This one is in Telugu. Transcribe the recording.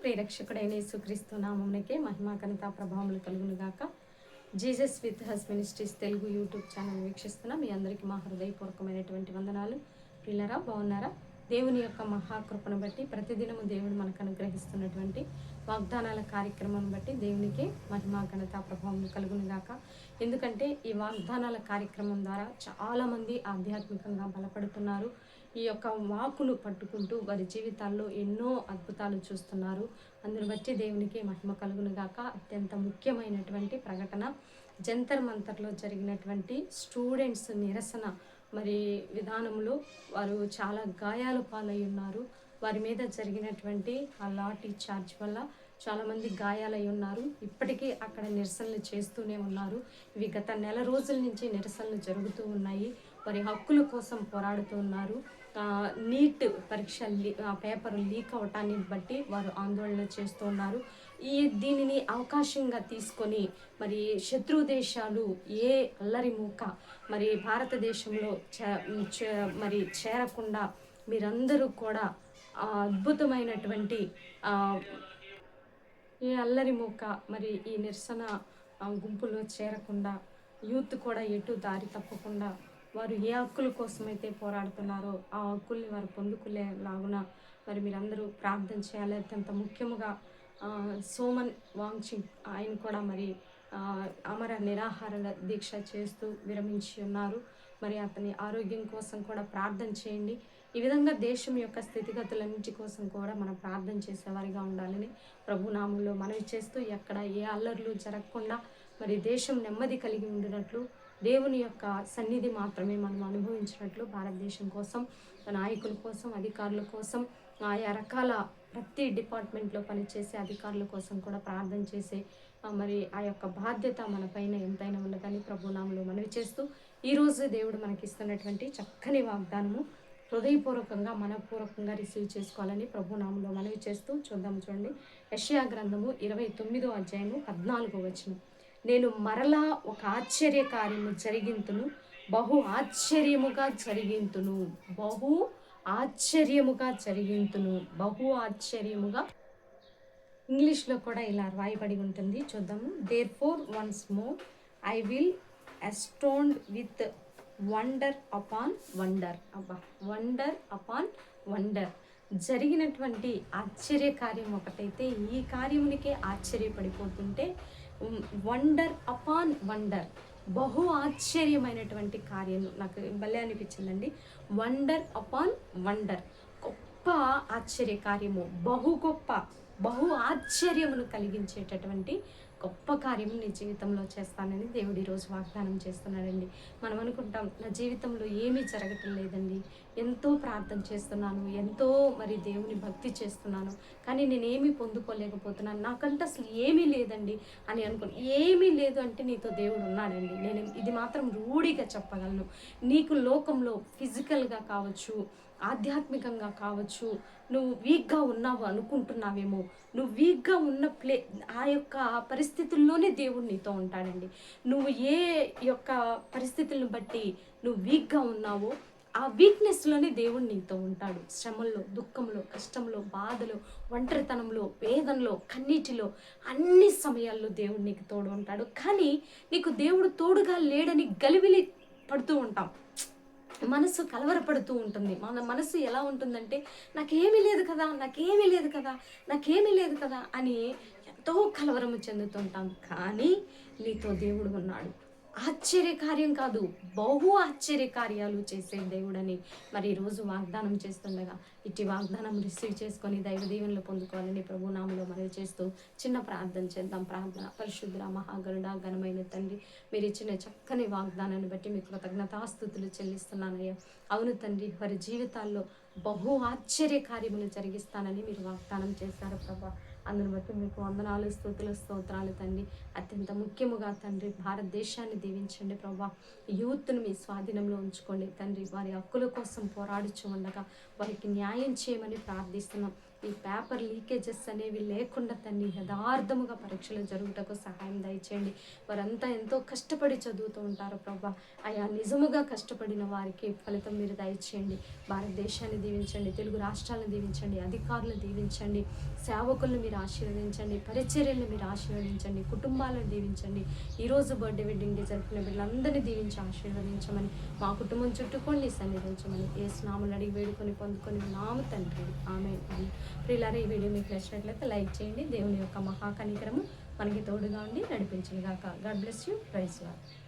ప్రియరక్షకుడైన యేసుక్రీస్తు నామమునకే మహిమ ఘనత ప్రభావములు కలుగును గాక. Jesus with has ministries Telugu YouTube channel వీక్షిస్తున్న మీ అందరికీ మా హృదయపూర్వకమైనటువంటి వందనాలు. పిల్లరా బాగున్నారా? దేవుని యొక్క మహాకృపను బట్టి ప్రతిదినము దేవుడు మనకు అనుగ్రహిస్తున్నటువంటి వాగ్దానాల కార్యక్రమం బట్టి దేవునికి మహిమ ఘనత ప్రభావం కలుగును గాక. ఎందుకంటే ఈ వాగ్దానాల కార్యక్రమం ద్వారా చాలామంది ఆధ్యాత్మికంగా బలపడుతున్నారు. ఈ యొక్క వాకులు పట్టుకుంటూ వారి జీవితాల్లో ఎన్నో అద్భుతాలు చూస్తున్నారు. అందుని బట్టి దేవునికి మహిమ కలుగును గాక. అత్యంత ముఖ్యమైనటువంటి ప్రకటన, జంతర్ మంతర్లో జరిగినటువంటి స్టూడెంట్స్ నిరసన మరి విధానంలో వారు చాలా గాయాల పాలై ఉన్నారు. వారి మీద జరిగినటువంటి ఆ లాఠీ చార్జ్ వల్ల చాలామంది గాయాలై ఉన్నారు. ఇప్పటికీ అక్కడ నిరసనలు చేస్తూనే ఉన్నారు. ఇవి గత నెల రోజుల నుంచి నిరసనలు జరుగుతూ ఉన్నాయి. వారి హక్కుల కోసం పోరాడుతూ ఉన్నారు. నీట్ పరీక్ష పేపర్ లీక్ అవటాన్ని బట్టి వారు ఆందోళన చేస్తూ ఉన్నారు. దీనిని అవకాశంగా తీసుకొని మరి శత్రు దేశాలు ఏ అల్లరి మూక మరి భారతదేశంలో మరి చేరకుండా మీరందరూ కూడా అద్భుతమైనటువంటి ఈ అల్లరి మూక మరి ఈ నిరసన గుంపులో చేరకుండా యూత్ కూడా ఎటు దారి తప్పకుండా వారు ఏ హక్కుల కోసమైతే పోరాడుతున్నారో ఆ హక్కుల్ని వారు పొందుకునేలాగున మరి మీరందరూ ప్రార్థన చేయాలి. అత్యంత ముఖ్యముగా సోమన్ వాంగ్చింగ్ ఆయన కూడా మరి అమర నిరాహార దీక్ష చేస్తూ విరమించి ఉన్నారు. మరి అతని ఆరోగ్యం కోసం కూడా ప్రార్థన చేయండి. ఈ విధంగా దేశం యొక్క స్థితిగతులన్నింటి కోసం కూడా మనం ప్రార్థన చేసేవారిగా ఉండాలని ప్రభునామంలో మనవి చేస్తూ, ఎక్కడ ఏ అల్లర్లు జరగకుండా మరి దేశం నెమ్మది కలిగి ఉండినట్లు, దేవుని యొక్క సన్నిధి మాత్రమే మనం అనుభవించినట్లు భారతదేశం కోసం, నాయకుల కోసం, అధికారుల కోసం, ఆయా రకాల ప్రతి డిపార్ట్మెంట్లో పనిచేసే అధికారుల కోసం కూడా ప్రార్థన చేసే మరి ఆ యొక్క బాధ్యత మన పైన ఎంతైనా ఉన్నదని ప్రభునామంలో మనవి చేస్తూ, ఈరోజు దేవుడు మనకి ఇస్తున్నటువంటి చక్కని వాగ్దానము హృదయపూర్వకంగా మనపూర్వకంగా రిసీవ్ చేసుకోవాలని ప్రభునామంలో మనవి చేస్తూ చూద్దాం. చూడండి, యెషయా గ్రంథము 29వ అధ్యాయము 14వ వచనం. నేను మరలా ఒక ఆశ్చర్య కార్యము జరిగింతును, బహు ఆశ్చర్యముగా జరిగింతును, బహు ఆశ్చర్యముగా జరిగింతును, బహు ఆశ్చర్యముగా. ఇంగ్లీష్లో కూడా ఇలా రాయబడి ఉంటుంది, చూద్దాము. Therefore once more I will astound with wonder upon wonder. అబ్బా, వండర్ అపాన్ వండర్. జరిగినటువంటి ఆశ్చర్య కార్యం ఒకటైతే ఈ కార్యమునికే ఆశ్చర్యపడిపోతుంటే వండర్ అపాన్ వండర్, బహు ఆశ్చర్యమైనటువంటి కార్యం నాకు భలే అనిపించిందండి. వండర్ అపాన్ వండర్, గొప్ప ఆశ్చర్య కార్యము, బహు గొప్ప, బహు ఆశ్చర్యమును కలిగించేటటువంటి గొప్ప కార్యము నీ జీవితంలో చేస్తానని దేవుడు ఈరోజు వాగ్దానం చేస్తున్నాడండి. మనం అనుకుంటాం, నా జీవితంలో ఏమీ జరగటం లేదండి, ఎంతో ప్రార్థన చేస్తున్నాను, ఎంతో మరి దేవుని భక్తి చేస్తున్నాను, కానీ నేనేమీ పొందుకోలేకపోతున్నాను, నాకంటే అసలు ఏమీ లేదండి అని అనుకుని. ఏమీ లేదు అంటే నీతో దేవుడు ఉన్నాడండి. నేను ఇది మాత్రం రూఢిగా చెప్పగలను. నీకు లోకంలో ఫిజికల్గా కావచ్చు, ఆధ్యాత్మికంగా కావచ్చు, నువ్వు వీక్గా ఉన్నావు అనుకుంటున్నావేమో, నువ్వు వీక్గా ఉన్న ఆ యొక్క పరిస్థితుల్లోనే దేవుడు నీతో ఉంటాడండి. నువ్వు ఏ యొక్క పరిస్థితులను బట్టి నువ్వు వీక్గా ఉన్నావో ఆ వీక్నెస్లోనే దేవుడు నీతో ఉంటాడు. శ్రమల్లో, దుఃఖంలో, కష్టంలో, బాధలో, ఒంటరితనంలో, వేదనలో, కన్నీటిలో, అన్ని సమయాల్లో దేవుడు నీకు తోడు ఉంటాడు. కానీ నీకు దేవుడు తోడుగా లేడని గలివిలి పడుతూ ఉంటాం, మనసు కలవరపడుతూ ఉంటుంది. మన మనసు ఎలా ఉంటుందంటే, నాకేమీ లేదు కదా, నాకేమీ లేదు కదా, నాకేమీ లేదు కదా అని ఎంతో కలవరము చెందుతుంటాం. కానీ నీతో దేవుడు ఉన్నాడు. ఆశ్చర్యకార్యం కాదు, బహు ఆశ్చర్యకార్యాలు చేసే దేవుడని మరి ఈరోజు వాగ్దానం చేస్తుండగా ఇటు వాగ్దానం రిసీవ్ చేసుకొని దైవ దీవెనలు పొందుకోవాలని ప్రభునామంలో మనవి చేస్తూ చిన్న ప్రార్థన చేద్దాం. ప్రార్థన. పరిశుద్ధ మహాగరుడ ఘనమైన తండ్రి, మీరు ఇచ్చిన చక్కని వాగ్దానాన్ని బట్టి మీకు కృతజ్ఞతాస్తుతులు చెల్లిస్తున్నానయ్యా. అవును తండ్రి, వారి జీవితాల్లో బహు ఆశ్చర్య కార్యములు జరిగిస్తానని మీరు వాగ్దానం చేశారు ప్రభా. అందుని బట్టి మీకు వందనాలు, స్తుతులు, స్తోత్రాలు తండ్రి. అత్యంత ముఖ్యముగా తండ్రి భారతదేశాన్ని దీవించండి ప్రభా. యూత్ను మీ స్వాధీనంలో ఉంచుకోండి తండ్రి. వారి హక్కుల కోసం పోరాడుచు ఉండగా వారికి న్యాయం చేయమని ప్రార్థిస్తున్నాం. ఈ పేపర్ లీకేజెస్ అనేవి లేకుండా తండ్రి యథార్థముగా పరీక్షలు జరుగుటకు సహాయం దయచేయండి. వారంతా ఎంతో కష్టపడి చదువుతూ ఉంటారు ప్రభా. అయా నిజముగా కష్టపడిన వారికి ఫలితం మీరు దయచేయండి. భారతదేశాన్ని దీవించండి, తెలుగు రాష్ట్రాలను దీవించండి, అధికారులను దీవించండి, సేవకులను మీరు ఆశీర్వదించండి, పరిచర్యలను మీరు ఆశీర్వదించండి, కుటుంబాలను దీవించండి. ఈరోజు బర్త్డే వెడ్డింగ్ డే జరుపుకునే వీళ్ళందరినీ దీవించి ఆశీర్వదించమని, మా కుటుంబం చుట్టుకోండి సన్నిధించమని యేసు నామములో అడిగి వేడుకొని పొందుకొని నాము తండ్రి. ఆమేన్. ప్రియులారా, ఈ వీడియో మీకు నచ్చినట్లయితే లైక్ చేయండి. దేవుని యొక్క మహాకనికరము మనకి తోడుగా ఉండి నడిపించును గాక. God bless you. Praise lord.